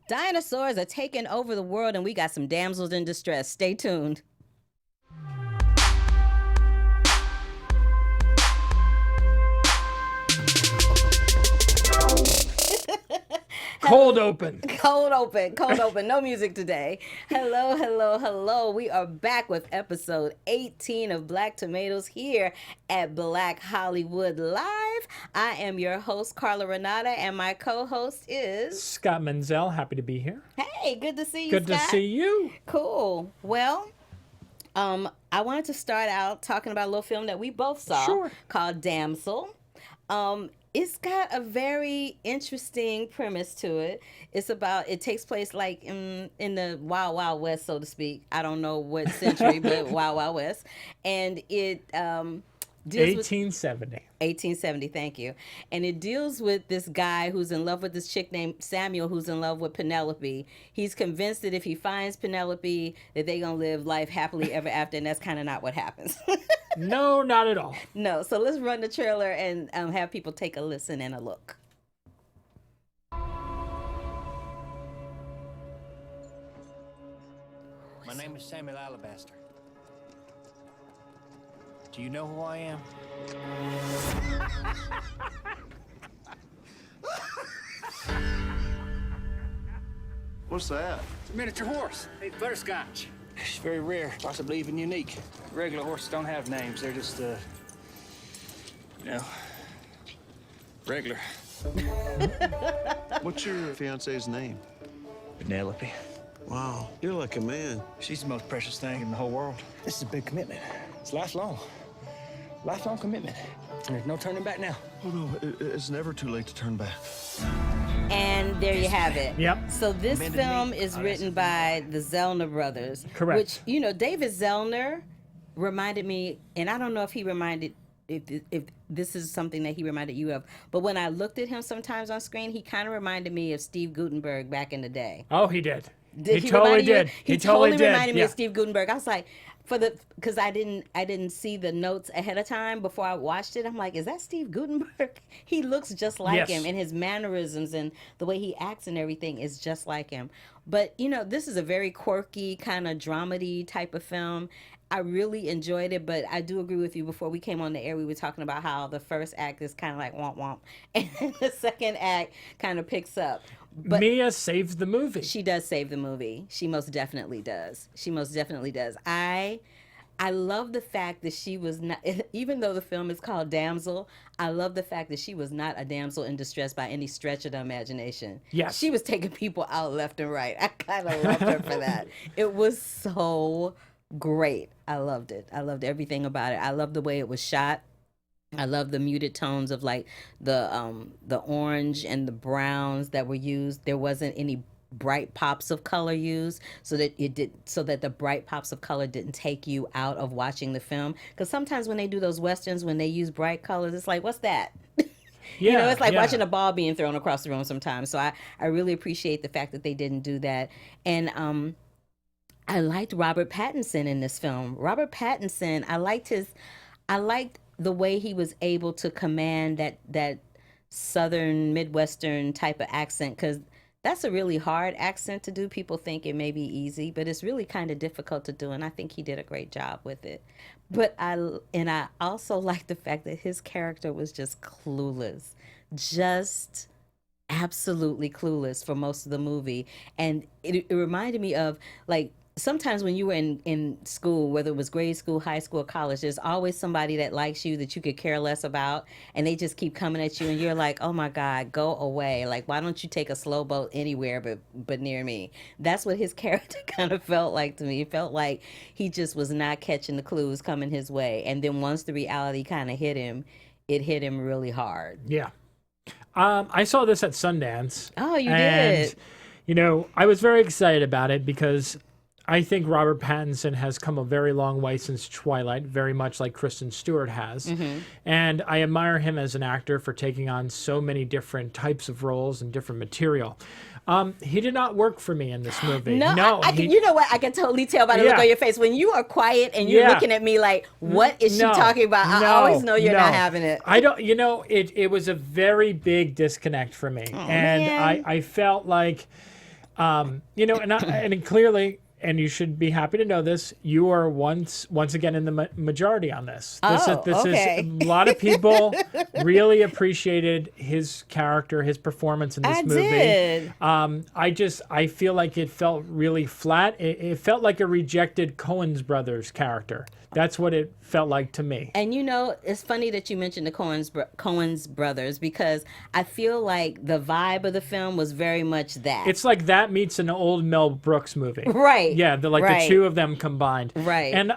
Dinosaurs are taking over the world, and we got some damsels in distress. Stay tuned. Cold open. Cold open, cold open. No music today. Hello, hello, hello. We are back with episode 18 of Black Tomatoes here at Black Hollywood Live. I am your host, Carla Renata, and my co-host is Scott Menzel. Happy to be here. Hey, good to see you, Good Scott. to see you. Cool. Well, I wanted to start out talking about a little film that we both saw Sure. called Damsel. It's got a very interesting premise to it. It takes place like in the Wild Wild West, so to speak. I don't know what century, but Wild Wild West. And it deals with 1870. 1870, thank you. And it deals with this guy who's in love with this chick named Samuel, who's in love with Penelope. He's convinced that if he finds Penelope, that they're going to live life happily ever after, and that's kind of not what happens. No, not at all. No, so let's run the trailer and have people take a listen and a look. My name is Samuel Alabaster. Do you know who I am? What's that? It's a miniature horse. Named Butterscotch. It's very rare, possibly even unique. Regular horses don't have names. They're just, regular. What's your fiance's name? Penelope. Wow, you're like a man. She's the most precious thing in the whole world. This is a big commitment. It's lifelong. Lifelong commitment. And there's no turning back now. Oh no, it's never too late to turn back. And there you have it. Yep. So this Amended film me. is Oh, written by the Zellner brothers. Correct. Which, David Zellner reminded me, and I don't know if he reminded, if this is something that he reminded you of, but when I looked at him sometimes on screen, he kind of reminded me of Steve Guttenberg back in the day. Oh, he did. Did he totally remind you? did. He totally did. reminded me Yeah. of Steve Guttenberg. I was like, because I didn't see the notes ahead of time before I watched it. I'm like, is that Steve Guttenberg? He looks just like Yes. him, and his mannerisms and the way he acts and everything is just like him. But this is a very quirky kind of dramedy type of film. I really enjoyed it, but I do agree with you. Before we came on the air, we were talking about how the first act is kind of like womp womp, and the second act kind of picks up. But Mia saves the movie. she does save the movie. She most definitely does. She most definitely does. I love the fact that she was not, even though the film is called Damsel, I love the fact that she was not a damsel in distress by any stretch of the imagination. Yes. She was taking people out left and right. I kind of loved her for that. It was so great. I loved it. I loved everything about it. I loved the way it was shot. I love the muted tones of like the orange and the browns that were used. There wasn't any bright pops of color used, so that the bright pops of color didn't take you out of watching the film. Because sometimes when they do those westerns, when they use bright colors, it's like, what's that? Yeah, It's like yeah. watching a ball being thrown across the room sometimes. So I really appreciate the fact that they didn't do that. And I liked Robert Pattinson in this film. Robert Pattinson, I liked the way he was able to command that southern Midwestern type of accent, because that's a really hard accent to do. People think it may be easy, but it's really kind of difficult to do, and I think he did a great job with it. But I also like the fact that his character was just clueless, just absolutely clueless for most of the movie. And it reminded me of, like, sometimes when you were in school, whether it was grade school, high school, or college, there's always somebody that likes you that you could care less about, and they just keep coming at you, and you're like, oh my God, go away. Like, why don't you take a slow boat anywhere but near me? That's what his character kind of felt like to me. It felt like he just was not catching the clues coming his way. And then once the reality kind of hit him, it hit him really hard. Yeah. I saw this at Sundance. Oh, you and, did? I was very excited about it because I think Robert Pattinson has come a very long way since Twilight, very much like Kristen Stewart has. Mm-hmm. And I admire him as an actor for taking on so many different types of roles and different material. He did not work for me in this movie. No, you know what? I can totally tell by the look on your face. When you are quiet and you're looking at me like, what is she talking about? I always know you're not having it. I don't, it was a very big disconnect for me. Oh, and man. I felt like You know, and clearly, and you should be happy to know this, you are once again in the majority on this. This okay. is a lot of people really appreciated his character, his performance in this movie. did. I feel like it felt really flat. It felt like a rejected Coen's brothers character. That's what it felt like to me. And you know, it's funny that you mentioned the Coen's brothers, because I feel like the vibe of the film was very much that. It's like that meets an old Mel Brooks movie. Right. Yeah, the two of them combined. Right. And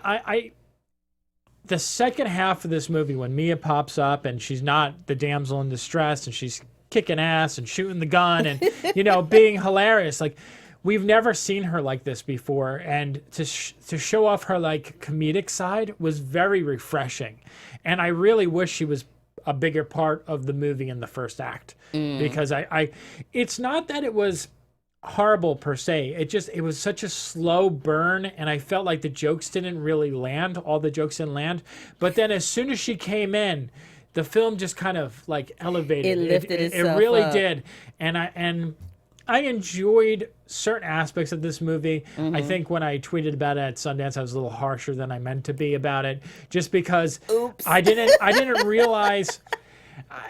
the second half of this movie, when Mia pops up and she's not the damsel in distress and she's kicking ass and shooting the gun and, you know, being hilarious, like, we've never seen her like this before, and to show off her like comedic side was very refreshing. And I really wish she was a bigger part of the movie in the first act, because it's not that it was horrible per se. It was such a slow burn, and I felt like the jokes didn't really land. All the jokes didn't land. But then as soon as she came in, the film just kind of like elevated. It lifted itself It really up. did. And I enjoyed certain aspects of this movie. I think when I tweeted about it at Sundance, I was a little harsher than I meant to be about it, just because I didn't realize,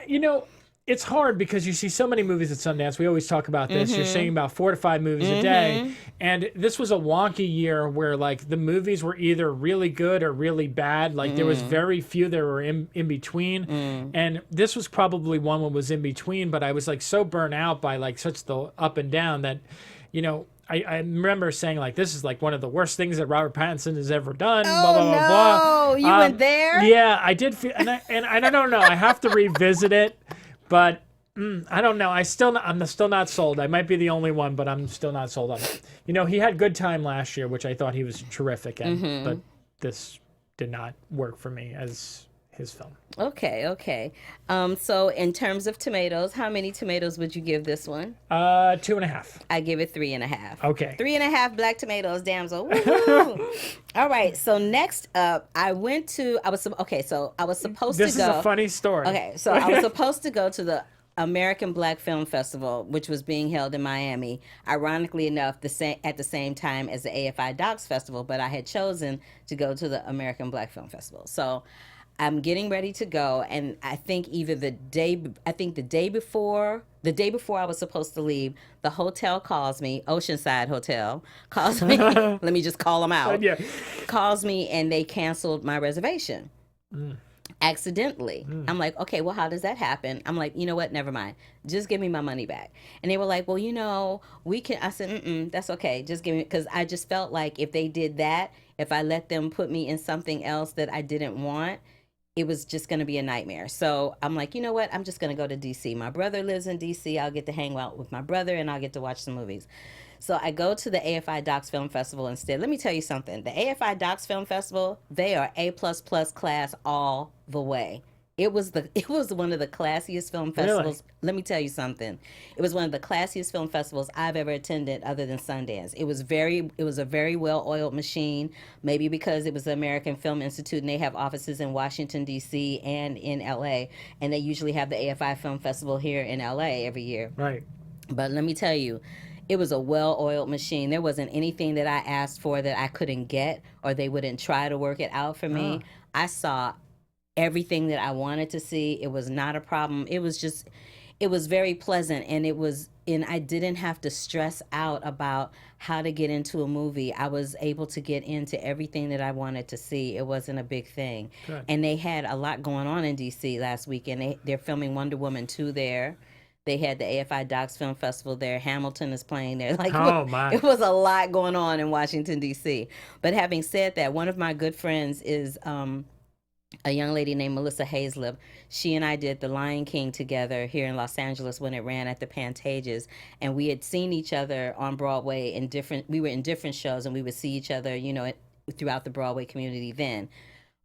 you know, it's hard because you see so many movies at Sundance. We always talk about this. You're seeing about 4 to 5 movies a day. And this was a wonky year where like the movies were either really good or really bad. Like there was very few that were in between. And this was probably one that was in between, but I was like so burnt out by like such the up and down that, you know, I remember saying like, this is like one of the worst things that Robert Pattinson has ever done. Oh, blah, blah, blah, blah. You went there? Yeah, I did feel, and I don't know. I have to revisit it. But I don't know. I'm still not sold. I might be the only one, but I'm still not sold on it. You know, he had Good Time last year, which I thought he was terrific in, but this did not work for me as his film. Okay. So in terms of tomatoes, how many tomatoes would you give this one? 2.5. I give it 3.5. Okay. 3.5 black tomatoes, damsel. Woo-hoo. All right. So next up, I was supposed This to go. is a funny story. Okay. So I was supposed to go to the American Black Film Festival, which was being held in Miami, ironically enough, at the same time as the AFI DOCS Festival, but I had chosen to go to the American Black Film Festival. So I'm getting ready to go, and I think the day before I was supposed to leave, the hotel calls me, Oceanside Hotel, calls me, let me just call them out, Yeah. calls me, and they canceled my reservation. Accidentally. I'm like, okay, well, how does that happen? I'm like, you know what? Never mind. Just give me my money back. And they were like, well, you know, we can. I said, that's okay. Just give me, because I just felt like if they did that, if I let them put me in something else that I didn't want, it was just going to be a nightmare. So I'm like, you know what? I'm just going to go to D.C. My brother lives in D.C. I'll get to hang out with my brother, and I'll get to watch some movies. So I go to the AFI DOCS Film Festival instead. Let me tell you something. The AFI DOCS Film Festival, they are A++ class all the way. It was one of the classiest film festivals. Really? Let me tell you something. It was one of the classiest film festivals I've ever attended, other than Sundance. It was a very well-oiled machine. Maybe because it was the American Film Institute, and they have offices in Washington D.C. and in L.A. And they usually have the AFI Film Festival here in L.A. every year. Right. But let me tell you, it was a well-oiled machine. There wasn't anything that I asked for that I couldn't get, or they wouldn't try to work it out for me. I saw everything that I wanted to see. It was not a problem. It was very pleasant, and I didn't have to stress out about how to get into a movie. I was able to get into everything that I wanted to see. It wasn't a big thing. Good. And they had a lot going on in DC last weekend. They're filming Wonder Woman 2 there. They had the AFI DOCS Film Festival there. Hamilton is playing there. Like, Oh, my. It was a lot going on in Washington, D.C. But having said that, one of my good friends is a young lady named Melissa Hazlip. She and I did The Lion King together here in Los Angeles when it ran at the Pantages. And we had seen each other on Broadway we were in different shows, and we would see each other, you know, throughout the Broadway community then.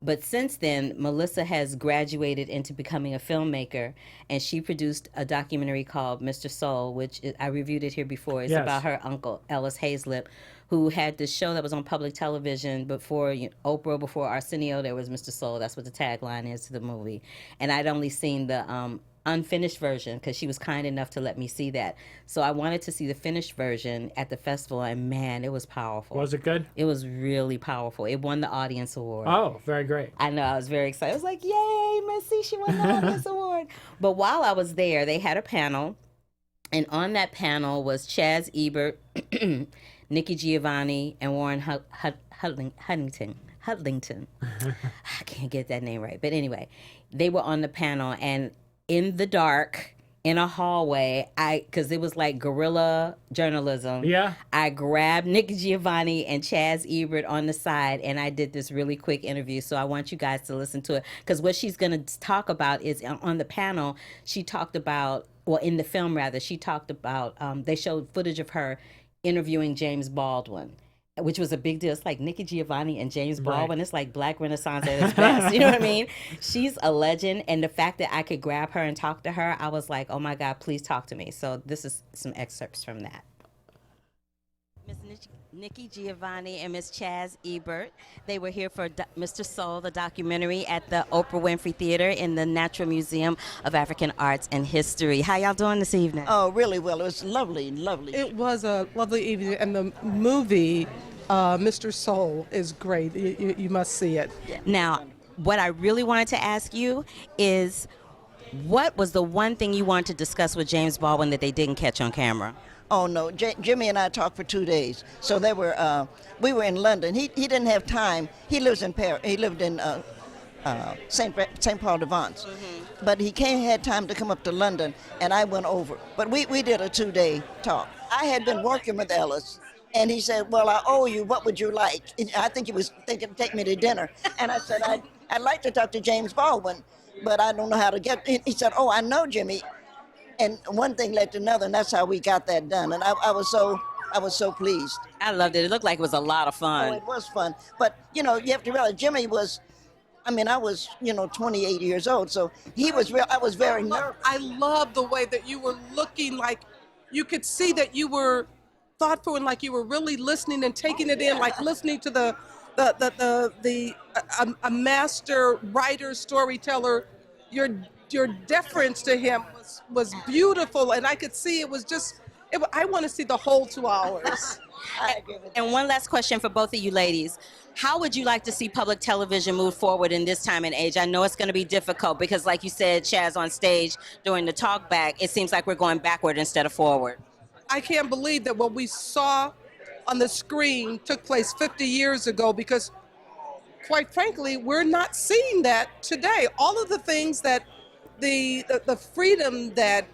But since then, Melissa has graduated into becoming a filmmaker, and she produced a documentary called Mr. Soul, which I reviewed it here before. It's Yes. about her uncle, Ellis Hazlip, who had this show that was on public television before Oprah, before Arsenio. There was Mr. Soul. That's what the tagline is to the movie. And I'd only seen the unfinished version because she was kind enough to let me see that. So I wanted to see the finished version at the festival, and man, it was powerful. Was it good? It was really powerful. It won the audience award. Oh, very great. I know, I was very excited. I was like, yay, Missy, she won the audience award. But while I was there, they had a panel, and on that panel was Chaz Ebert, Nikki Giovanni, and Warren Hudlington. I can't get that name right. But anyway, they were on the panel, and in the dark, in a hallway, because it was like guerrilla journalism. Yeah. I grabbed Nikki Giovanni and Chaz Ebert on the side, and I did this really quick interview. So I want you guys to listen to it, because what she's going to talk about is on the panel. She talked about, well, in the film rather, she talked about. They showed footage of her interviewing James Baldwin, which was a big deal. It's like Nikki Giovanni and James Baldwin. Right. It's like Black Renaissance at its best. You know what I mean? She's a legend. And the fact that I could grab her and talk to her, I was like, oh my God, please talk to me. So this is some excerpts from that. Miss Nikki Giovanni and Miss Chaz Ebert. They were here for Mr. Soul, the documentary, at the Oprah Winfrey Theater in the Natural Museum of African Arts and History. How y'all doing this evening? Oh, really well. It was lovely, lovely. It was a lovely evening, and the movie, Mr. Soul, is great. You must see it. Now, what I really wanted to ask you is, what was the one thing you wanted to discuss with James Baldwin that they didn't catch on camera? Oh no, Jimmy and I talked for 2 days. So we were in London. He didn't have time. He lives in Paris. He lived in St. Paul de Vence. Mm-hmm. But he had time to come up to London, and I went over. But we did a 2-day talk. I had been working with Ellis, and he said, well, I owe you, what would you like? And I think he was thinking to take me to dinner. And I said, I'd like to talk to James Baldwin, but I don't know how to get. He said, oh, I know Jimmy. And one thing led to another, and that's how we got that done. And I was so pleased. I loved it. It looked like it was a lot of fun. Oh, it was fun. But, you have to realize Jimmy was, I was, 28 years old, so I was very nervous. I love the way that you were looking like you could see that you were thoughtful and like you were really listening and taking it in, like listening to a master writer, storyteller. Your deference to him was beautiful, and I could see it was just. I want to see the whole 2 hours. And one last question for both of you ladies. How would you like to see public television move forward in this time and age? I know it's going to be difficult because, like you said, Chaz, on stage during the talk back, it seems like we're going backward instead of forward. I can't believe that what we saw on the screen took place 50 years ago, because, quite frankly, we're not seeing that today. All of the things that the freedom that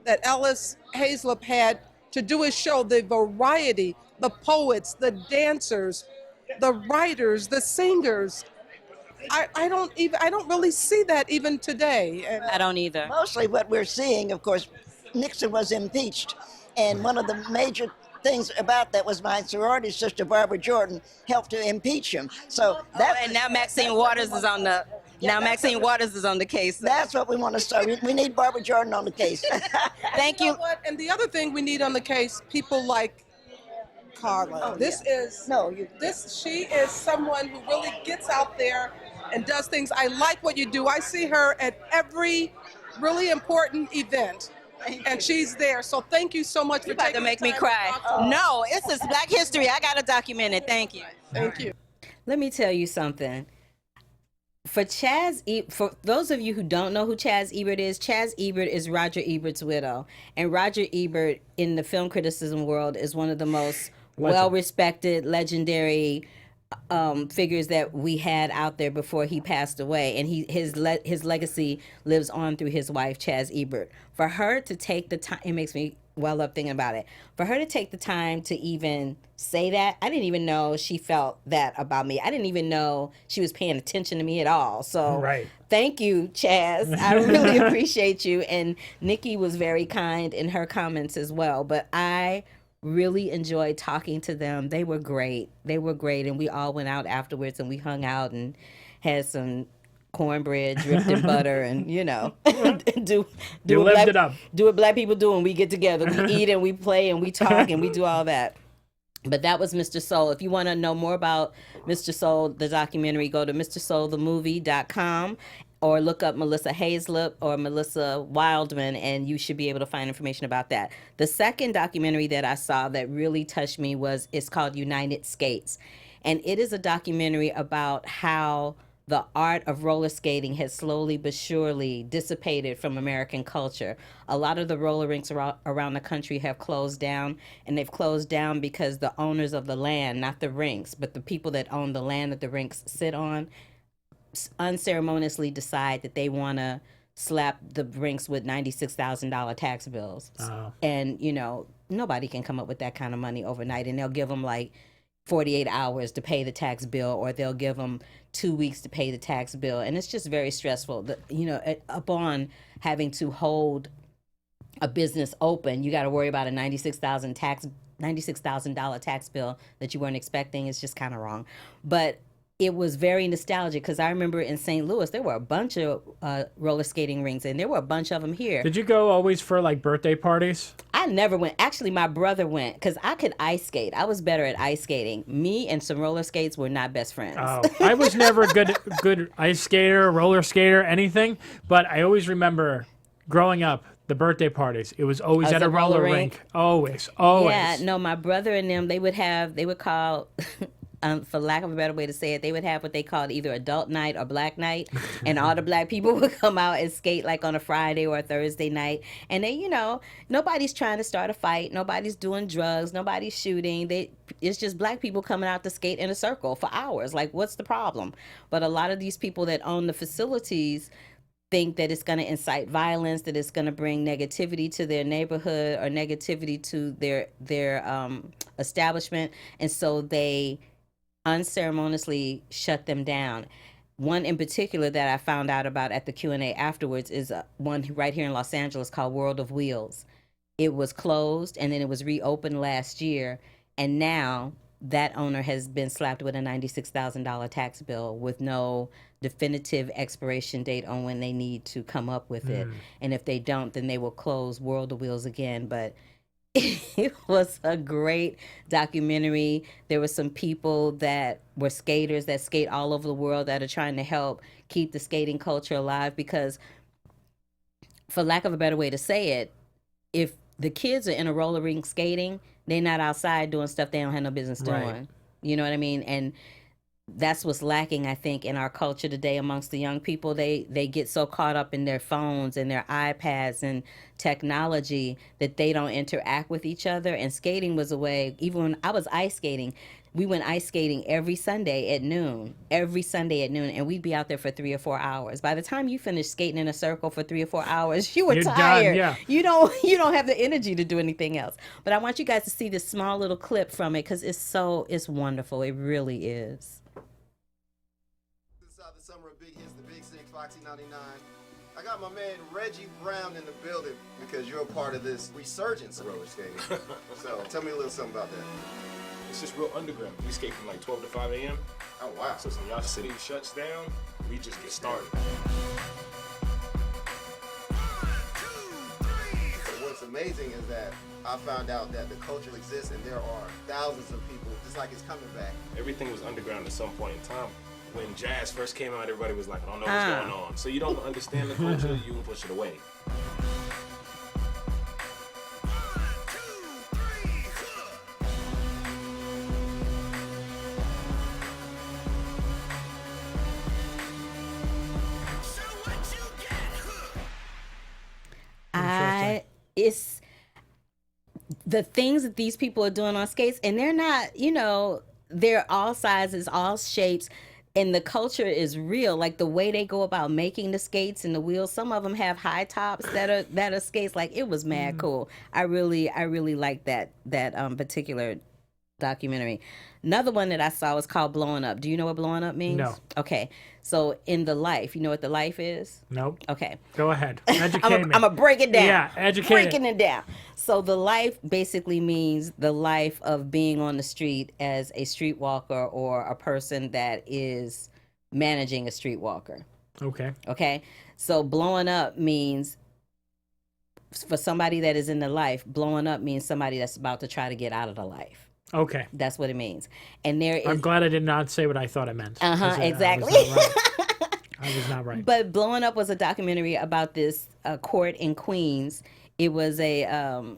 that Ellis Haslip had to do his show, the variety, the poets, the dancers, the writers, the singers. I don't really see that even today. And I don't either. Mostly what we're seeing, of course, Nixon was impeached, and one of the major things about that was my sorority sister Barbara Jordan helped to impeach him. So and now Maxine Waters is on the. Now Maxine Waters is on the case. That's what we want to start. We need Barbara Jordan on the case. Thank you. And the other thing we need on the case, people like Carla. She is someone who really gets out there and does things. I like what you do. I see her at every really important event. And she's there. So thank you so much for taking the time. Make me cry. No, this is Black history. I got to document it. Thank you. Thank you. Let me tell you something. For those of you who don't know who Chaz Ebert is Roger Ebert's widow. And Roger Ebert, in the film criticism world, is one of the most well-respected, legendary figures that we had out there before he passed away. And his legacy lives on through his wife, Chaz Ebert. For her to take the time, it makes me well up thinking about it. For her to take the time to even say that, I didn't even know she felt that about me. I didn't even know she was paying attention to me at all. So Thank you, Chaz. I really appreciate you. And Nikki was very kind in her comments as well. But I really enjoyed talking to them. They were great. And we all went out afterwards and we hung out and had some cornbread dripped in butter, and do what black people do when we get together. We eat and we play and we talk and we do all that. But that was Mr. Soul. If you want to know more about Mr. Soul, the documentary, go to MrSoulTheMovie.com. or look up Melissa Hazlett or Melissa Wildman, and you should be able to find information about that. The second documentary that I saw that really touched me it's called United Skates. And it is a documentary about how the art of roller skating has slowly but surely dissipated from American culture. A lot of the roller rinks around the country have closed down, and they've closed down because the owners of the land, not the rinks, but the people that own the land that the rinks sit on, unceremoniously decide that they want to slap the rinks with $96,000 tax bills. Oh. And, nobody can come up with that kind of money overnight, and they'll give them like 48 hours to pay the tax bill, or they'll give them 2 weeks to pay the tax bill. And it's just very stressful. Upon having to hold a business open, you got to worry about a $96,000 tax bill that you weren't expecting. It's just kind of wrong. But it was very nostalgic because I remember in St. Louis, there were a bunch of roller skating rinks, and there were a bunch of them here. Did you go always for like birthday parties? I never went. Actually, my brother went because I could ice skate. I was better at ice skating. Me and some roller skates were not best friends. Oh, I was never a good ice skater, roller skater, anything. But I always remember growing up, the birthday parties. It was always at a roller rink. Always. Yeah, no, my brother and them, they would call... for lack of a better way to say it, they would have what they called either adult night or black night, and all the black people would come out and skate like on a Friday or a Thursday night. And they, nobody's trying to start a fight, nobody's doing drugs, nobody's shooting. It's just black people coming out to skate in a circle for hours. Like, what's the problem? But a lot of these people that own the facilities think that it's going to incite violence, that it's going to bring negativity to their neighborhood or negativity to their establishment, and so they unceremoniously shut them down. One in particular that I found out about at the Q&A afterwards is one right here in Los Angeles called World of Wheels. It was closed and then it was reopened last year, and now that owner has been slapped with a $96,000 tax bill with no definitive expiration date on when they need to come up with it. And if they don't, then they will close World of Wheels again. But it was a great documentary. There were some people that were skaters that skate all over the world that are trying to help keep the skating culture alive, because, for lack of a better way to say it, if the kids are in a roller rink skating, they're not outside doing stuff they don't have no business doing. Right. You know what I mean? And that's what's lacking, I think, in our culture today amongst the young people. They get so caught up in their phones and their iPads and technology that they don't interact with each other. And skating was a way. Even when I was ice skating, we went ice skating every Sunday at noon, and we'd be out there for 3 or 4 hours. By the time you finish skating in a circle for 3 or 4 hours, you were tired. Done, yeah. You don't have the energy to do anything else. But I want you guys to see this small little clip from it because it's wonderful. It really is. Inside the summer of Big Hits, the Big Six, Foxy 99. I got my man Reggie Brown in the building because you're a part of this resurgence of roller skating. So tell me a little something about that. It's just real underground. We skate from like 12 to 5 a.m. Oh, wow. So when y'all city shuts down, we just get started. What's amazing is that I found out that the culture exists and there are thousands of people, just like it's coming back. Everything was underground at some point in time. When jazz first came out, everybody was like, I don't know what's going on. So you don't understand the culture, you can push it away. It's the things that these people are doing on skates, and they're not, they're all sizes, all shapes, and the culture is real. Like the way they go about making the skates and the wheels, some of them have high tops that are skates. Like, it was mad cool. I really like that particular documentary. Another one that I saw was called Blowing Up. Do you know what blowing up means? No. Okay. So in the life, you know what the life is? Nope. Okay. Go ahead. Educate me. I'm going to break it down. Yeah, educate Breaking it down. So the life basically means the life of being on the street as a streetwalker or a person that is managing a streetwalker. Okay. Okay? So blowing up means, for somebody that is in the life, blowing up means somebody that's about to try to get out of the life. Okay. That's what it means. And there is... I'm glad I did not say what I thought I meant. Exactly. I was not right. But Blowing Up was a documentary about this court in Queens. It was a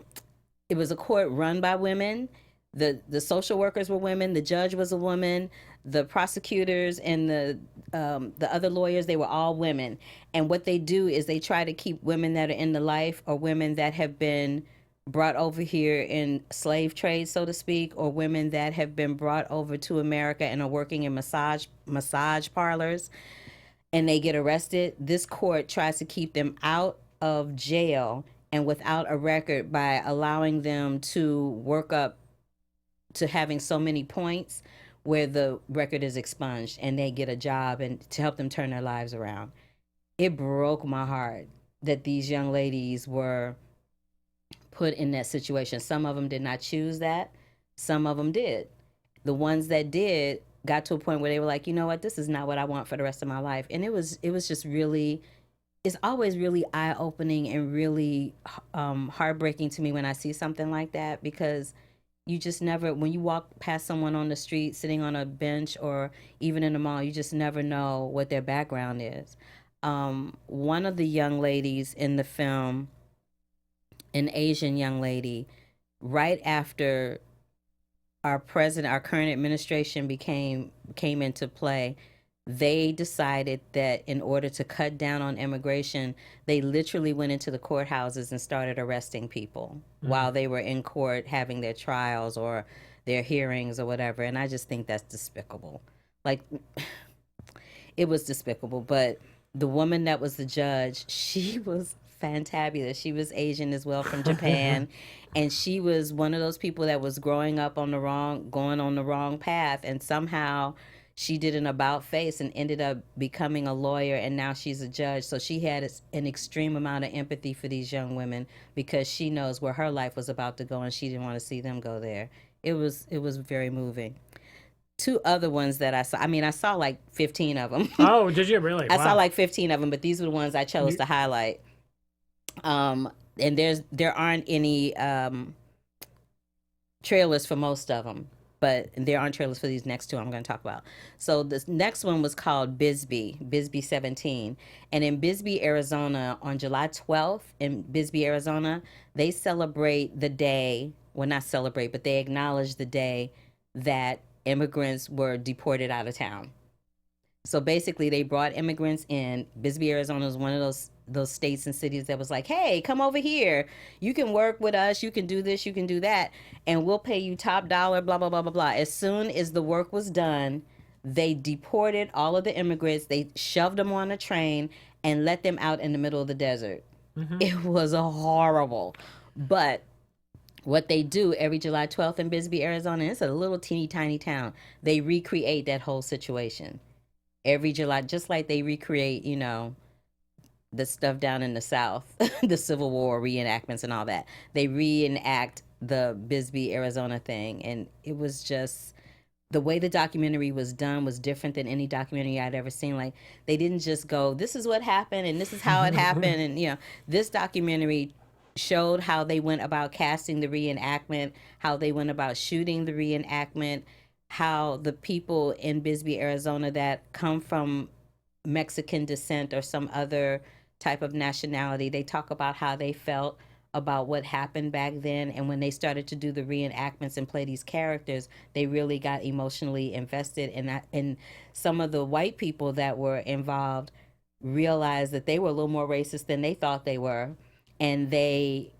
court run by women. The social workers were women. The judge was a woman. The prosecutors and the other lawyers, they were all women. And what they do is they try to keep women that are in the life, or women that have been brought over here in slave trade, so to speak, or women that have been brought over to America and are working in massage parlors, and they get arrested. This court tries to keep them out of jail and without a record by allowing them to work up to having so many points where the record is expunged and they get a job and to help them turn their lives around. It broke my heart that these young ladies were put in that situation. Some of them did not choose that. Some of them did. The ones that did got to a point where they were like, you know what, this is not what I want for the rest of my life. And it was just really, it's always really eye-opening and really heartbreaking to me when I see something like that, because you just never, when you walk past someone on the street sitting on a bench or even in the mall, you just never know what their background is. One of the young ladies in the film, an Asian young lady, right after our current administration came into play, they decided that in order to cut down on immigration, they literally went into the courthouses and started arresting people while they were in court having their trials or their hearings or whatever. And I just think that's despicable. Like, it was despicable. But the woman that was the judge, she was fantabulous. She was Asian as well, from Japan. And she was one of those people that was going on the wrong path. And somehow she did an about face and ended up becoming a lawyer, and now she's a judge. So she had an extreme amount of empathy for these young women because she knows where her life was about to go, and she didn't want to see them go there. It was very moving. Two other ones that I saw. I mean, I saw like 15 of them. Oh, did you really? I saw like 15 of them, but these were the ones I chose to highlight. And there aren't any trailers for most of them, but there aren't trailers for these next two I'm going to talk about. So this next one was called Bisbee 17. And in Bisbee, Arizona, on July 12th in Bisbee, Arizona, they celebrate the day, well, not celebrate, but they acknowledge the day that immigrants were deported out of town. So basically, they brought immigrants in. Bisbee, Arizona is one of those states and cities that was like, hey, come over here. You can work with us. You can do this. You can do that. And we'll pay you top dollar, blah, blah, blah, blah, blah. As soon as the work was done, they deported all of the immigrants. They shoved them on a train and let them out in the middle of the desert. Mm-hmm. It was horrible. But what they do every July 12th in Bisbee, Arizona, it's a little teeny tiny town. They recreate that whole situation. Every July, just like they recreate, the stuff down in the South, the Civil War reenactments and all that. They reenact the Bisbee, Arizona thing. And it was just, the way the documentary was done was different than any documentary I'd ever seen. Like, they didn't just go, this is what happened and this is how it happened. And, this documentary showed how they went about casting the reenactment, how they went about shooting the reenactment, how the people in Bisbee, Arizona that come from Mexican descent or some other type of nationality, they talk about how they felt about what happened back then. And when they started to do the reenactments and play these characters, they really got emotionally invested in that. And some of the white people that were involved realized that they were a little more racist than they thought they were. And it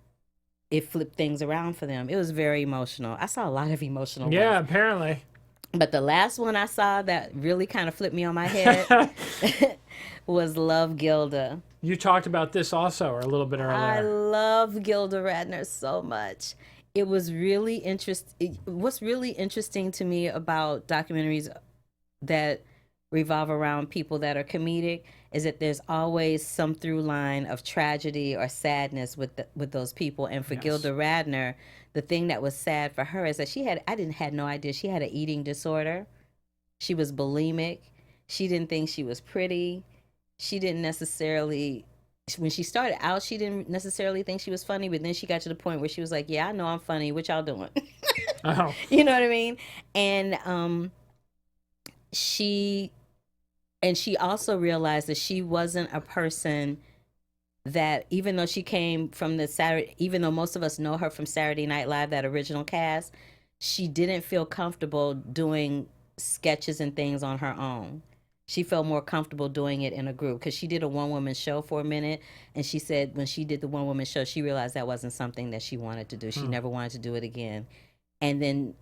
flipped things around for them. It was very emotional. I saw a lot of emotional ones. Yeah, apparently. But the last one I saw that really kind of flipped me on my head was Love, Gilda. You talked about this also or a little bit earlier. I love Gilda Radner so much. It was really interesting. What's really interesting to me about documentaries that revolve around people that are comedic is that there's always some through line of tragedy or sadness with those people. And for Gilda Radner, the thing that was sad for her is that had no idea she had an eating disorder. She was bulimic. She didn't think she was pretty. She didn't necessarily, when she started out, she didn't necessarily think she was funny, but then she got to the point where she was like, yeah, I know I'm funny. What y'all doing? You know what I mean? And And she also realized that she wasn't a person that, even though she came from the Saturday, even though most of us know her from Saturday Night Live, that original cast, she didn't feel comfortable doing sketches and things on her own. She felt more comfortable doing it in a group, because she did a one-woman show for a minute, and she said when she did the one-woman show, she realized that wasn't something that she wanted to do. She never wanted to do it again. And then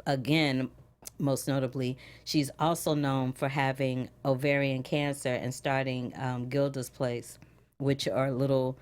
again, most notably, she's also known for having ovarian cancer and starting Gilda's Place, which are little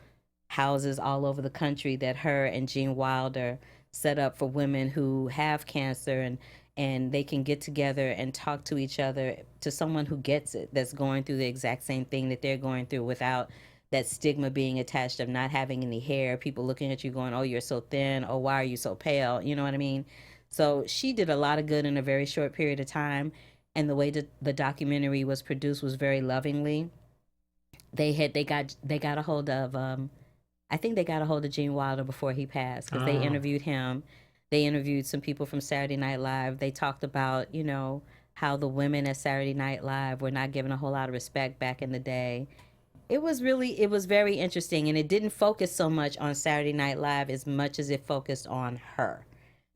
houses all over the country that her and Gene Wilder set up for women who have cancer, and they can get together and talk to each other, to someone who gets it, that's going through the exact same thing that they're going through, without that stigma being attached of not having any hair, people looking at you going, oh, you're so thin, oh, why are you so pale, you know what I mean? So she did a lot of good in a very short period of time, and the way that the documentary was produced was very lovingly. They got a hold of I think they got a hold of Gene Wilder before he passed, because they interviewed him. They interviewed some people from Saturday Night Live. They talked about, you know, how the women at Saturday Night Live were not given a whole lot of respect back in the day. It was very interesting, and it didn't focus so much on Saturday Night Live as much as it focused on her.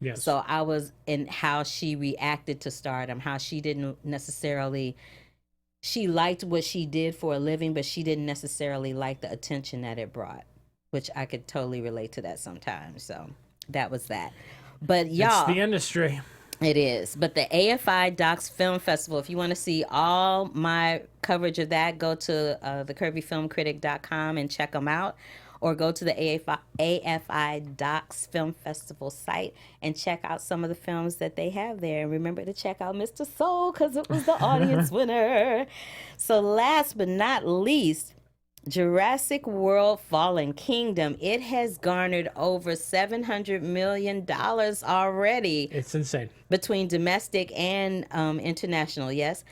Yes. So I was in how she reacted to stardom, how she didn't necessarily, she liked what she did for a living, but she didn't necessarily like the attention that it brought, which I could totally relate to that sometimes. So that was that. But y'all, it's the industry. It is. But the AFI DOCS Film Festival, if you want to see all my coverage of that, go to thecurvyfilmcritic.com and check them out. Or go to the AFI DOCS Film Festival site and check out some of the films that they have there. And remember to check out Mr. Soul, because it was the audience winner. So last but not least, Jurrassic World Fallen Kingdom. It has garnered over $700 million already. It's insane. Between domestic and international, yes.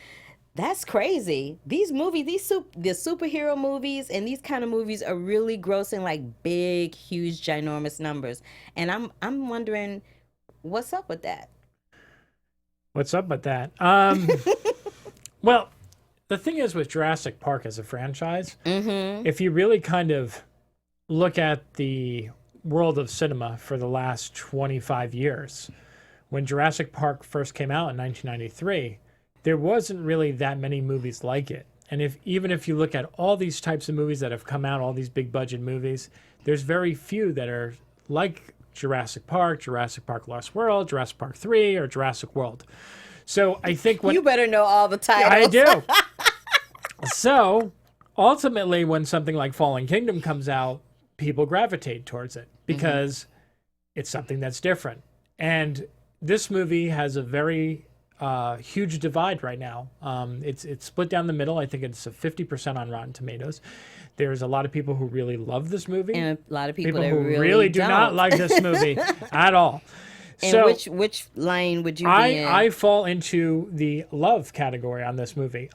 That's crazy. These movies, the superhero movies and these kind of movies are really grossing like big, huge, ginormous numbers. And I'm wondering what's up with that. What's up with that? Well, the thing is with Jurassic Park as a franchise, if you really kind of look at the world of cinema for the last 25 years, when Jurassic Park first came out in 1993, there wasn't really that many movies like it. And even if you look at all these types of movies that have come out, all these big budget movies, there's very few that are like Jurassic Park Lost World, Jurassic Park 3, or Jurassic World. So I think you better know all the titles. I do. So ultimately, when something like Fallen Kingdom comes out, people gravitate towards it because it's something that's different. And this movie has a very huge divide right now. It's split down the middle. I think it's a 50% on Rotten Tomatoes. There's a lot of people who really love this movie, and a lot of people that who really do not like this movie at all. And so which line would you be in? I fall into the love category on this movie.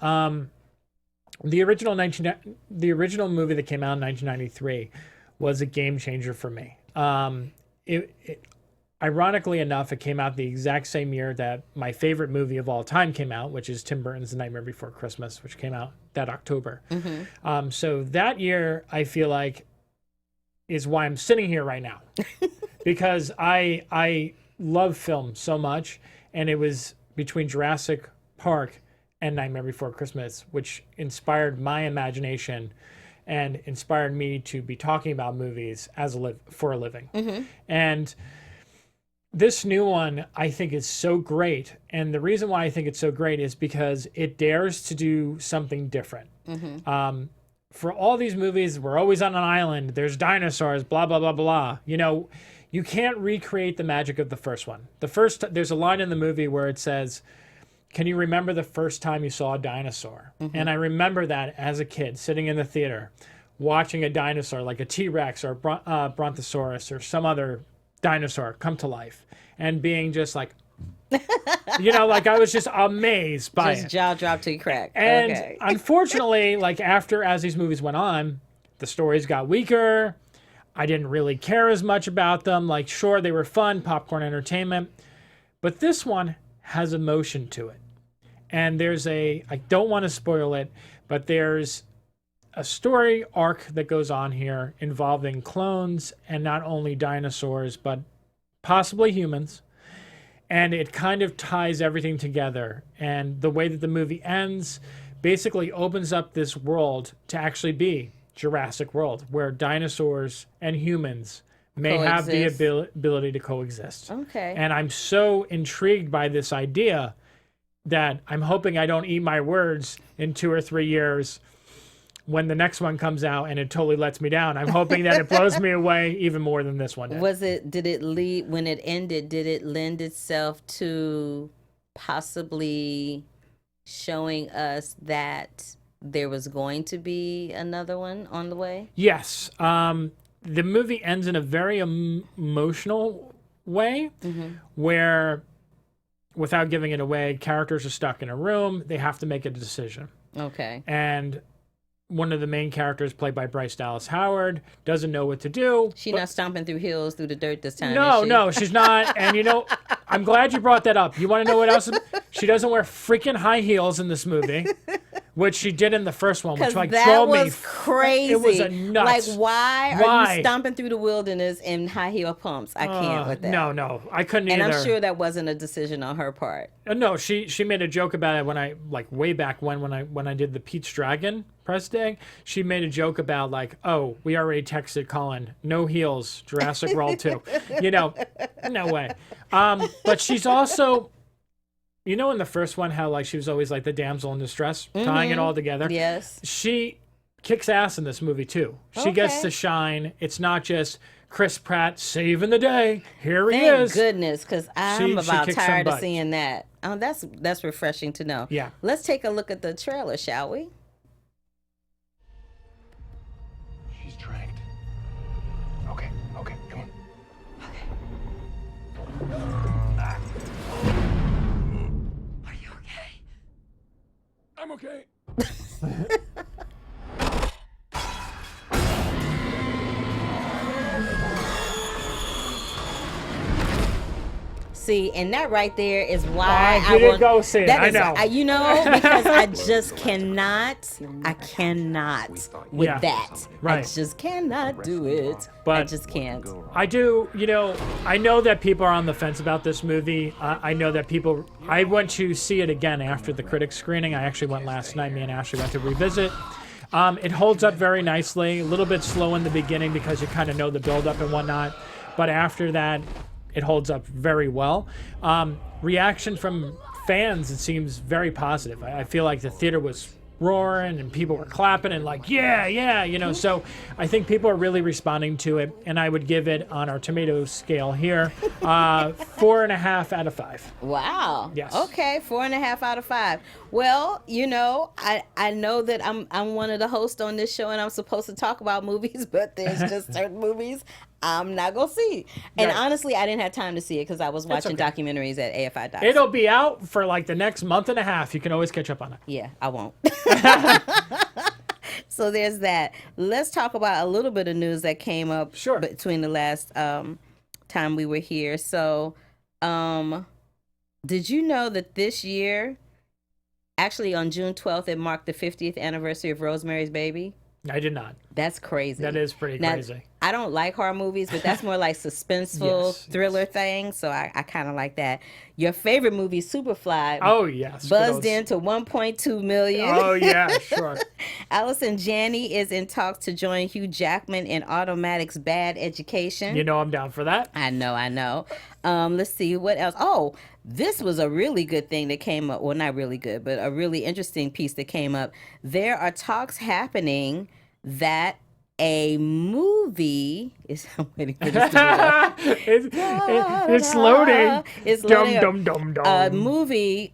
The original movie that came out in 1993 was a game changer for me. Ironically enough, it came out the exact same year that my favorite movie of all time came out, which is Tim Burton's The Nightmare Before Christmas, which came out that October. So that year, I feel like, is why I'm sitting here right now. Because I love film so much, and it was between Jurassic Park and Nightmare Before Christmas, which inspired my imagination and inspired me to be talking about movies for a living. And this new one, I think, is so great. And the reason why I think it's so great is because it dares to do something different. For all these movies, we're always on an island, there's dinosaurs, blah, blah, blah, blah. You know, you can't recreate the magic of the first one. There's a line in the movie where it says, can you remember the first time you saw a dinosaur? And I remember that as a kid, sitting in the theater, watching a dinosaur like a T-Rex or Brontosaurus or some other dinosaur come to life, and being just like, you know, like I was just amazed by it. Just jaw drop till you crack. And unfortunately, like as these movies went on, the stories got weaker. I didn't really care as much about them. Like, sure, they were fun, popcorn entertainment, but this one has emotion to it. And there's I don't want to spoil it, but there's a story arc that goes on here involving clones and not only dinosaurs, but possibly humans. And it kind of ties everything together. And the way that the movie ends basically opens up this world to actually be Jurassic World, where dinosaurs and humans may have the ability to coexist. Okay. And I'm so intrigued by this idea that I'm hoping I don't eat my words in 2 or 3 years when the next one comes out and it totally lets me down. I'm hoping that it blows me away even more than this one did. When it ended, did it lend itself to possibly showing us that there was going to be another one on the way? Yes. The movie ends in a very emotional way where, without giving it away, characters are stuck in a room. They have to make a decision. Okay. And one of the main characters, played by Bryce Dallas Howard, doesn't know what to do. She's not stomping through hills through the dirt this time. No, she's not. And you know, I'm glad you brought that up. You want to know what else? She doesn't wear freaking high heels in this movie, which she did in the first one, which like drove me. That was crazy. It was a nuts. Like, why are you stomping through the wilderness in high heel pumps? I can't with that. No, I couldn't and either. I'm sure that wasn't a decision on her part. No, she made a joke about it when I way back when I did the Pete's Dragon press day. She made a joke about like, oh, we already texted Colin, no heels, Jurassic World 2. You know, no way. But she's also, you know, in the first one, how like she was always like the damsel in distress, tying it all together. Yes. She kicks ass in this movie too. She gets to shine. It's not just Chris Pratt saving the day. Here he is. Thank goodness, because I'm about kicks some tired of butt. seeing that. Oh, that's refreshing to know. Yeah. Let's take a look at the trailer, shall we? She's tracked. Okay, come on. Are you okay? I'm okay. See, and that right there is why I didn't go see it. That I is, know. you know, because I just cannot. I cannot with Yeah. that. Right. I just cannot do it. But I just can't. I do, you know, I know that people are on the fence about this movie. I know that people, I went to see it again after the critics screening. I actually went last night. Me and Ashley went to revisit. It holds up very nicely. A little bit slow in the beginning because you kind of know the build-up and whatnot. But after that, it holds up very well. Reaction from fans, it seems very positive. I feel like the theater was roaring and people were clapping and like, yeah, you know. So I think people are really responding to it. And I would give it, on our tomato scale here, 4.5 out of 5. Wow. Yes. Okay, 4.5 out of 5. Well, you know, I know that I'm one of the hosts on this show and I'm supposed to talk about movies, but there's just certain movies I'm not gonna see. And Right. honestly, I didn't have time to see it because I was watching documentaries at AFI DOCS. It'll be out for like the next month and a half. You can always catch up on it. Yeah, I won't. So there's that. Let's talk about a little bit of news that came up between the last time we were here. So, did you know that this year, actually on June 12th, it marked the 50th anniversary of Rosemary's Baby? I did not. That's crazy. That is pretty crazy. I don't like horror movies, but that's more like suspenseful thriller thing. So I kind of like that. Your favorite movie, Superfly. Oh, yes. Buzzed into 1.2 million. Oh, yeah, sure. Allison Janney is in talks to join Hugh Jackman in Automatic's Bad Education. You know I'm down for that. I know. Let's see what else. Oh, this was a really good thing that came up. Well, not really good, but a really interesting piece that came up. There are talks happening that a movie is. I'm waiting for this to it's loading. It's loading. Dum. A movie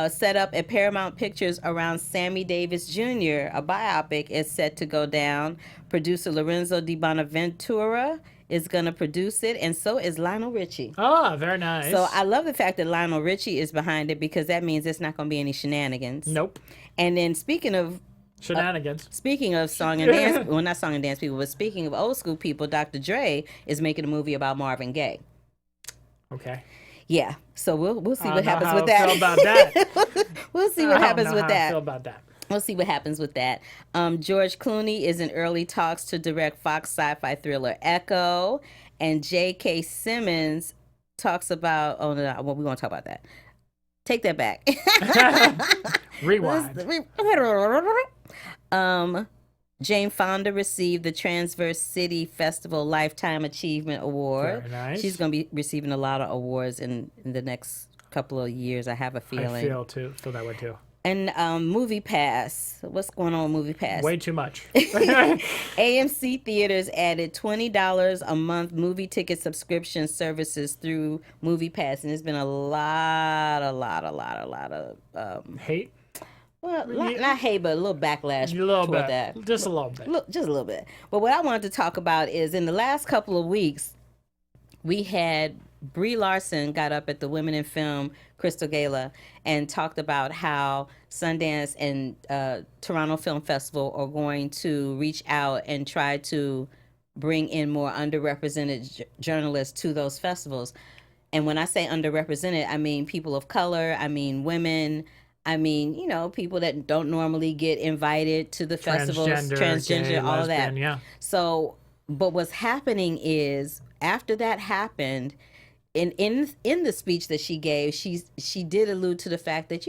set up at Paramount Pictures around Sammy Davis Jr. A biopic is set to go down. Producer Lorenzo Di Bonaventura is going to produce it, and so is Lionel Richie. Oh, very nice. So I love the fact that Lionel Richie is behind it because that means it's not going to be any shenanigans. Nope. And then speaking of shenanigans. Speaking of song and dance, well, not song and dance people, but speaking of old school people, Dr. Dre is making a movie about Marvin Gaye. Okay. Yeah. So we'll see I what don't know happens how with I that. feel about that. We'll see what happens with I that. feel about that. We'll see what happens with that. George Clooney is in early talks to direct Fox sci-fi thriller Echo, and J.K. Simmons talks about. Oh no, well, we won't talk about that. Take that back. Rewind. Jane Fonda received the Transverse City Festival Lifetime Achievement Award. Very nice. She's going to be receiving a lot of awards in the next couple of years. I have a feeling. I feel that way too. And Movie Pass. What's going on with Movie Pass? Way too much. AMC Theaters added $20 a month movie ticket subscription services through Movie Pass, and there's been a lot of Hate? well, not hate, but a little backlash toward that. Just a little bit. Just a little bit. But what I wanted to talk about is in the last couple of weeks, we had Brie Larson got up at the Women in Film Crystal Gala and talked about how Sundance and Toronto Film Festival are going to reach out and try to bring in more underrepresented journalists to those festivals. And when I say underrepresented, I mean people of color, I mean women, I mean, people that don't normally get invited to the festivals, transgender, gay, all of that. lesbian, yeah. So, but what's happening is after that happened, in the speech that she gave, she did allude to the fact that,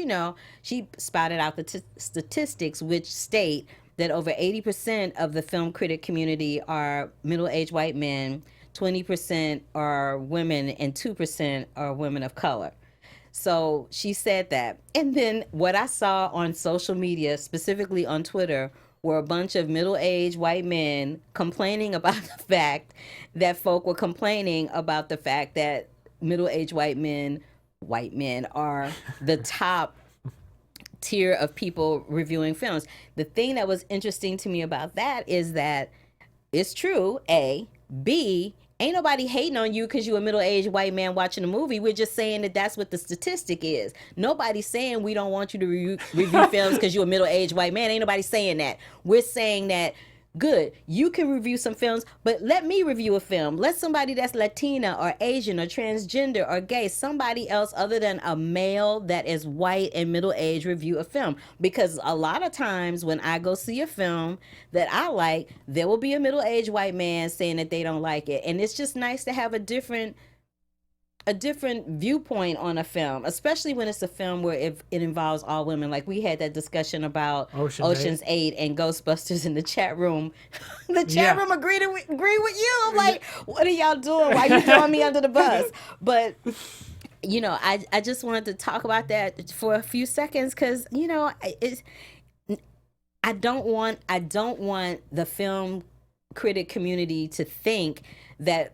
she spotted out the statistics which state that over 80% of the film critic community are middle-aged white men, 20% are women, and 2% are women of color. So she said that. And then what I saw on social media, specifically on Twitter, were a bunch of middle-aged white men complaining about the fact that folk were complaining about the fact that middle-aged white men are the top tier of people reviewing films. The thing that was interesting to me about that is that it's true, A. B, ain't nobody hating on you because you're a middle-aged white man watching a movie. We're just saying that that's what the statistic is. Nobody's saying we don't want you to review films because you're a middle-aged white man. Ain't nobody saying that. We're saying that, good, you can review some films, but let me review a film. Let somebody that's Latina or Asian or transgender or gay, somebody else other than a male that is white and middle-aged review a film. Because a lot of times when I go see a film that I like, there will be a middle-aged white man saying that they don't like it. And it's just nice to have a different viewpoint on a film, especially when it's a film where it involves all women. Like we had that discussion about Ocean's 8 and Ghostbusters in the chat room. The chat room agreed with you. I'm like, what are y'all doing? Why are you throwing me under the bus? But I just wanted to talk about that for a few seconds because I don't want the film critic community to think that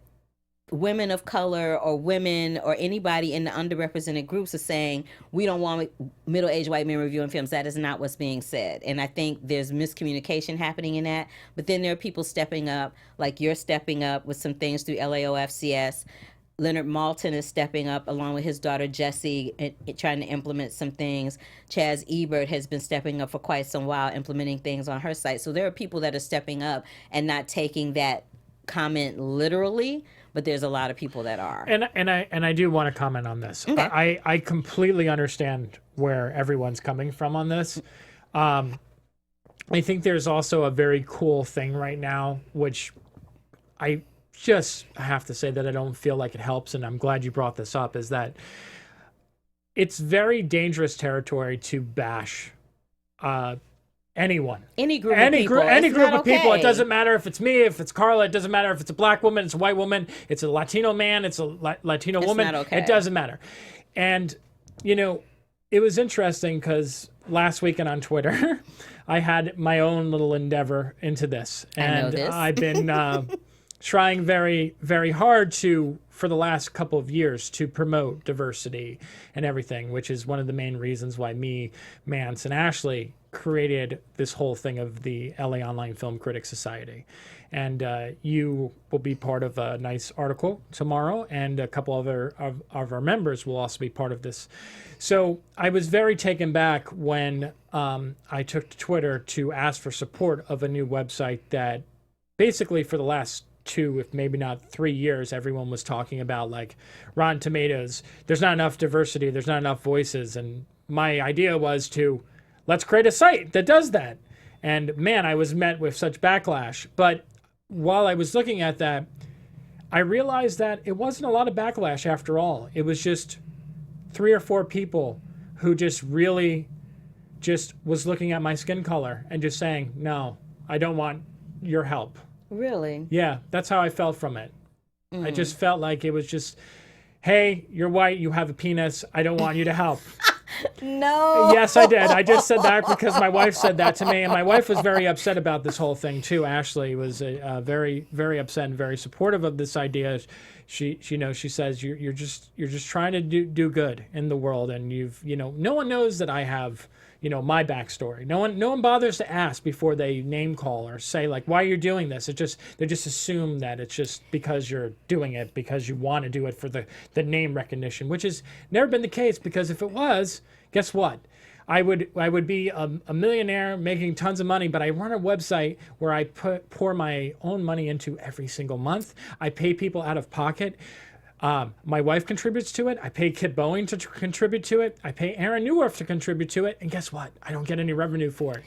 women of color or women or anybody in the underrepresented groups are saying we don't want middle-aged white men reviewing films. That is not what's being said. And I think there's miscommunication happening in that. But then there are people stepping up, like you're stepping up with some things through LAOFCS. Leonard Maltin is stepping up along with his daughter Jessie and trying to implement some things. Chaz Ebert has been stepping up for quite some while, implementing things on her site. So there are people that are stepping up and not taking that comment literally, but there's a lot of people that are. And I do want to comment on this. Okay. I completely understand where everyone's coming from on this. I think there's also a very cool thing right now, which I just have to say that I don't feel like it helps, and I'm glad you brought this up, is that it's very dangerous territory to bash anyone. Any group of people. It doesn't matter if it's me, if it's Carla, it doesn't matter if it's a black woman, it's a white woman, it's a Latino man, it's a Latino woman. Not okay. It doesn't matter. And, it was interesting because last weekend on Twitter, I had my own little endeavor into this. And I know this. I've been trying very, very hard for the last couple of years to promote diversity and everything, which is one of the main reasons why me, Mance, and Ashley created this whole thing of the LA Online Film Critics Society. And you will be part of a nice article tomorrow, and a couple other of our members will also be part of this. So I was very taken back when I took to Twitter to ask for support of a new website that basically for the last 2, if maybe not 3 years, everyone was talking about like Rotten Tomatoes. There's not enough diversity. There's not enough voices. And my idea was to let's create a site that does that. And man, I was met with such backlash. But while I was looking at that, I realized that it wasn't a lot of backlash after all. It was just 3 or 4 people who just really just was looking at my skin color and just saying, no, I don't want your help. Really? Yeah, that's how I felt from it. I just felt like it was just, hey, you're white, you have a penis, I don't want you to help. No. Yes, I did. I just said that because my wife said that to me, and my wife was very upset about this whole thing too. Ashley was very, very upset and very supportive of this idea. She says you're just trying to do good in the world, and no one knows that I have my backstory. No one bothers to ask before they name call or say like why you're doing this. They just assume that it's just because you're doing it because you want to do it for the name recognition, which has never been the case. Because if it was, guess what? I would be a millionaire making tons of money, but I run a website where I pour my own money into every single month. I pay people out of pocket. My wife contributes to it. I pay Kit Boeing to contribute to it. I pay Aaron Newirth to contribute to it. And guess what? I don't get any revenue for it.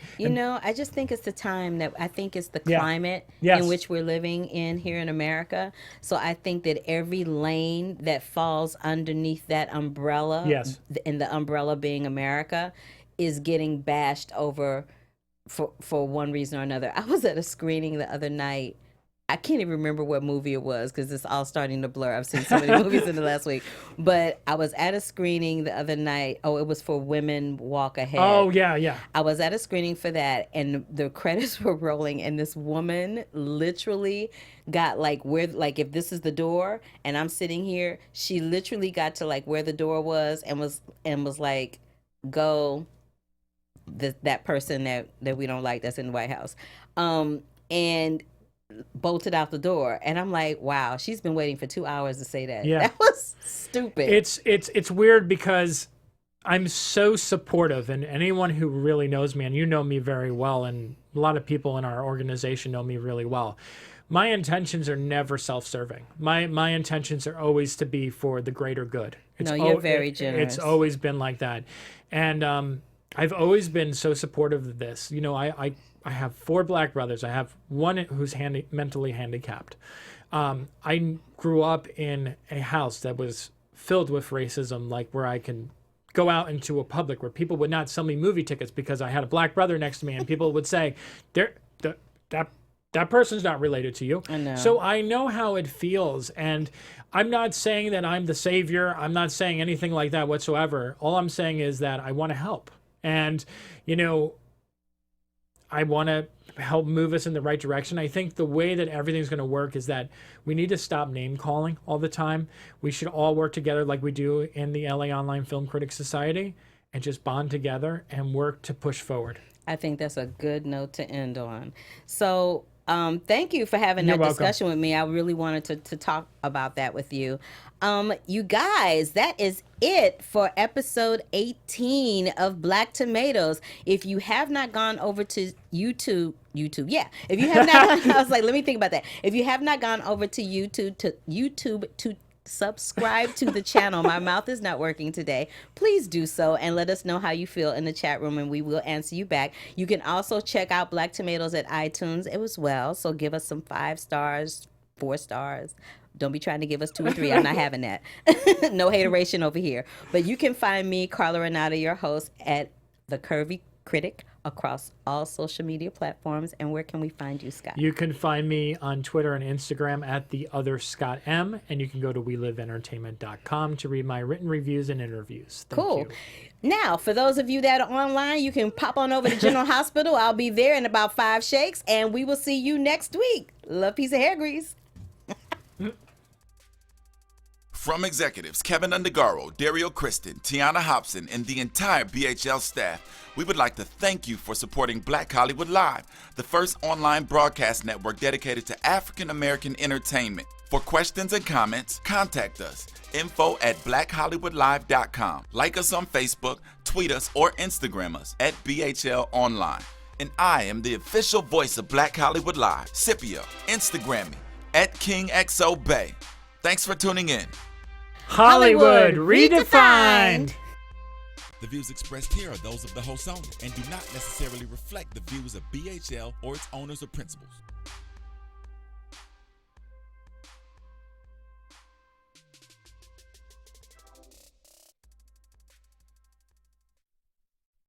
I just think it's the time that I think it's the climate in which we're living in here in America. So I think that every lane that falls underneath that umbrella, and the umbrella being America, is getting bashed over for one reason or another. I was at a screening the other night. I can't even remember what movie it was because it's all starting to blur. I've seen so many movies in the last week. But I was at a screening the other night. Oh, it was for Women Walk Ahead. Oh, yeah. I was at a screening for that, and the credits were rolling, and this woman literally got if this is the door and I'm sitting here, she literally got to like where the door was and was like, go that person that we don't like that's in the White House. And bolted out the door, and I'm like, wow, she's been waiting for 2 hours to say that. Yeah. That was stupid. It's weird because I'm so supportive, and anyone who really knows me, and you know me very well, and a lot of people in our organization know me really well. My intentions are never self-serving. My intentions are always to be for the greater good. You're very generous. It's always been like that, and I've always been so supportive of this. I have 4 black brothers. I have one who's mentally handicapped. I grew up in a house that was filled with racism, like where I can go out into a public where people would not sell me movie tickets because I had a black brother next to me, and people would say, that person's not related to you. I know. So I know how it feels, and I'm not saying that I'm the savior. I'm not saying anything like that whatsoever. All I'm saying is that I want to help. And, I want to help move us in the right direction. I think the way that everything's going to work is that we need to stop name calling all the time. We should all work together like we do in the LA Online Film Critics Society and just bond together and work to push forward. I think that's a good note to end on. So thank you for having You're that welcome. discussion with me. I really wanted to talk about that with you. You guys, that is it for episode 18 of Black Tomatoes. If you have not gone over to YouTube, if you have not, I was like, let me think about that. If you have not gone over to YouTube to subscribe to the channel, my mouth is not working today, please do so and let us know how you feel in the chat room, and we will answer you back. You can also check out Black Tomatoes at iTunes as well, so give us some 5 stars, 4 stars. Don't be trying to give us 2 or 3. I'm not having that. No hateration over here. But you can find me, Carla Renata, your host, at The Curvy Critic across all social media platforms. And where can we find you, Scott? You can find me on Twitter and Instagram at the other Scott M, and you can go to weliveentertainment.com to read my written reviews and interviews. Thank Cool. you. Now, for those of you that are online, you can pop on over to General Hospital. I'll be there in about 5 shakes, and we will see you next week. Love, piece of hair grease. From executives Keven Undergaro, Dario Kristen, Tiana Hobson, and the entire BHL staff, we would like to thank you for supporting Black Hollywood Live, the first online broadcast network dedicated to African American entertainment. For questions and comments, contact us. info@blackhollywoodlive.com. Like us on Facebook, tweet us, or Instagram us at BHL Online. And I am the official voice of Black Hollywood Live, Scipio. Instagram me at KingXOBay. Thanks for tuning in. Hollywood redefined. The views expressed here are those of the host only and do not necessarily reflect the views of BHL or its owners or principals.